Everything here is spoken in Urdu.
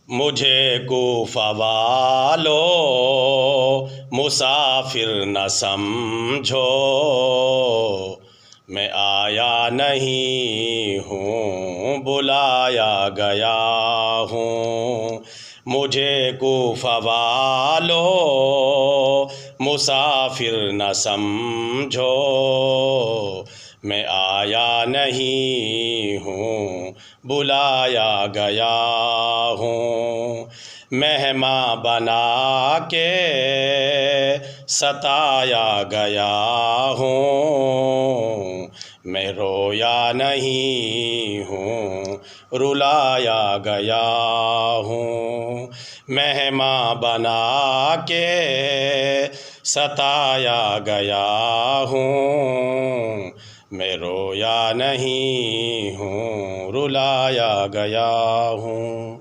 مجھے کوفہ والو مسافر نہ سمجھو، میں آیا نہیں ہوں بلایا گیا ہوں۔ مجھے کوفہ والو مسافر نہ سمجھو، میں آیا نہیں ہوں بلایا گیا ہوں۔ مہمان بنا کے ستایا گیا ہوں، میں رویا نہیں ہوں رلایا گیا ہوں۔ مہمان بنا کے ستایا گیا ہوں، میں رویا نہیں ہوں رلایا گیا ہوں۔